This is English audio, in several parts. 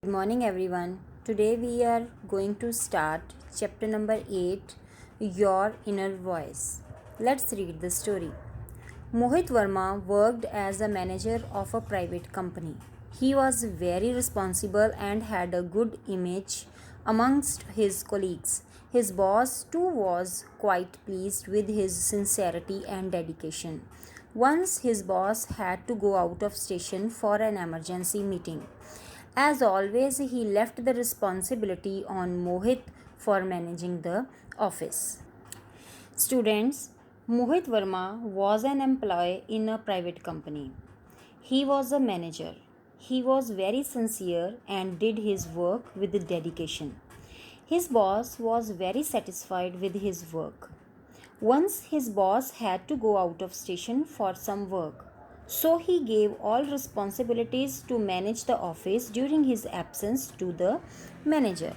Good morning, everyone. Today we are going to start chapter number 8, Your Inner Voice. Let's read the story. Mohit Verma worked as a manager of a private company. He was very responsible and had a good image amongst his colleagues. His boss, too, was quite pleased with his sincerity and dedication. Once his boss had to go out of station for an emergency meeting. As always, he left the responsibility on Mohit for managing the office. Students, Mohit Verma was an employee in a private company. He was a manager. He was very sincere and did his work with dedication. His boss was very satisfied with his work. Once his boss had to go out of station for some work, so he gave all responsibilities to manage the office during his absence to the manager.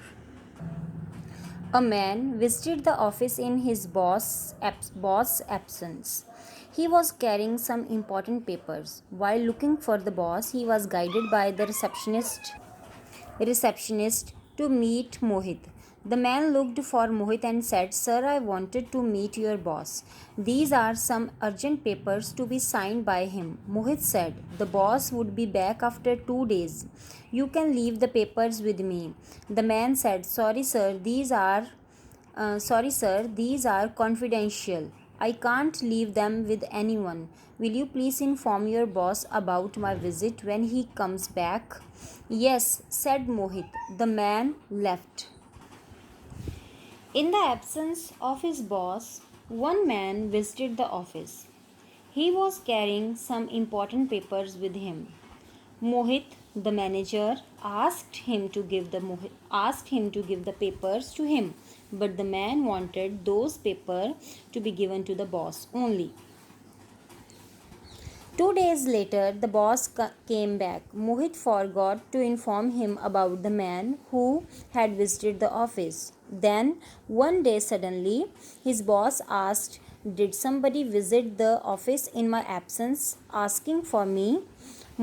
A man visited the office in his boss' absence. He was carrying some important papers. While looking for the boss, he was guided by the receptionist to meet Mohit. The man looked for Mohit and said, "Sir, I wanted to meet your boss. These are some urgent papers to be signed by him." Mohit said, "The boss would be back after 2 days. You can leave the papers with me." The man said, Sorry, sir, these are confidential. I can't leave them with anyone. Will you please inform your boss about my visit when he comes back?" "Yes," said Mohit. The man left. In the absence of his boss, one man visited the office. He was carrying some important papers with him. Mohit, the manager, asked him to give the papers to him, but the man wanted those papers to be given to the boss only. 2 days later, the boss came back. Mohit forgot to inform him about the man who had visited the office. Then, one day suddenly, his boss asked, "Did somebody visit the office in my absence asking for me?"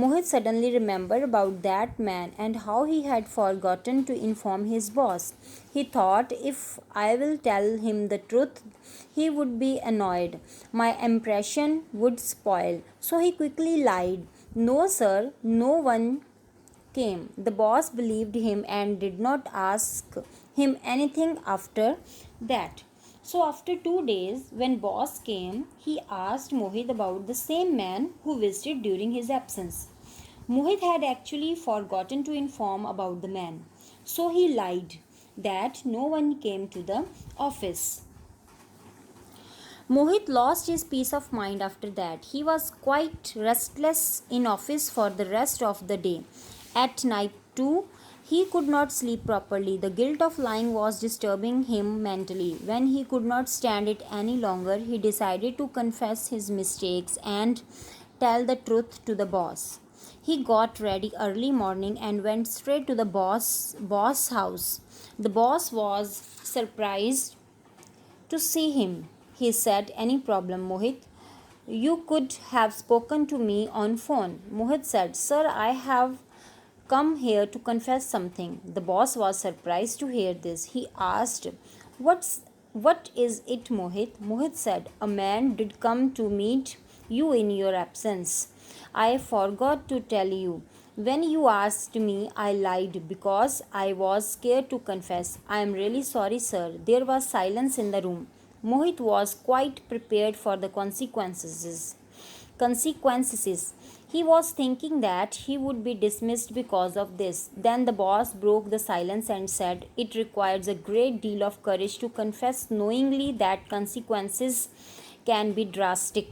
Mohit suddenly remembered about that man and how he had forgotten to inform his boss. He thought, "If I will tell him the truth, he would be annoyed. My impression would spoil." So he quickly lied. "No, sir, no one came." The boss believed him and did not ask him anything after that. So after 2 days, when boss came, he asked Mohit about the same man who visited during his absence. Mohit had actually forgotten to inform about the man. So he lied that no one came to the office. Mohit lost his peace of mind after that. He was quite restless in office for the rest of the day. At night too, he could not sleep properly. The guilt of lying was disturbing him mentally. When he could not stand it any longer, he decided to confess his mistakes and tell the truth to the boss. He got ready early morning and went straight to the boss house. The boss was surprised to see him. He said, "Any problem, Mohit? You could have spoken to me on phone." Mohit said, "Sir, I have come here to confess something." The boss was surprised to hear this. He asked, What is it, Mohit?" Mohit said, "A man did come to meet you in your absence. I forgot to tell you. When you asked me, I lied because I was scared to confess. I am really sorry, sir." There was silence in the room. Mohit was quite prepared for the consequences. He was thinking that he would be dismissed because of this. Then the boss broke the silence and said, "It requires a great deal of courage to confess knowingly that consequences can be drastic.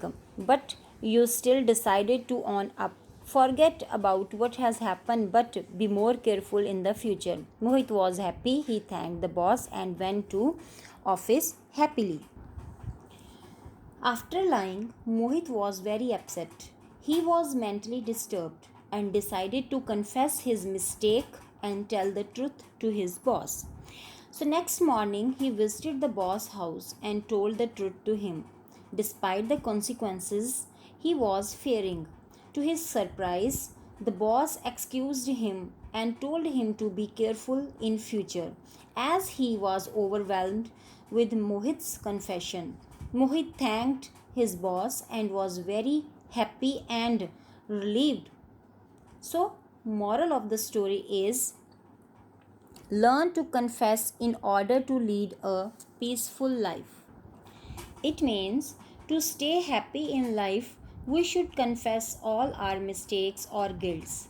But you still decided to own up. Forget about what has happened, but be more careful in the future." Mohit was happy. He thanked the boss and went to office happily. After lying, Mohit was very upset. He was mentally disturbed and decided to confess his mistake and tell the truth to his boss. So next morning, he visited the boss house and told the truth to him. Despite the consequences he was fearing, to his surprise, the boss excused him and told him to be careful in future as he was overwhelmed with Mohit's confession. Mohit thanked his boss and was very happy and relieved. So, moral of the story is learn to confess in order to lead a peaceful life. It means to stay happy in life, we should confess all our mistakes or guilts.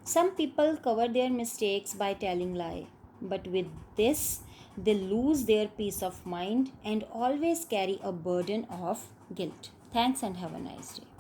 Some people cover their mistakes by telling lie, but with this, they lose their peace of mind and always carry a burden of guilt. Thanks and have a nice day.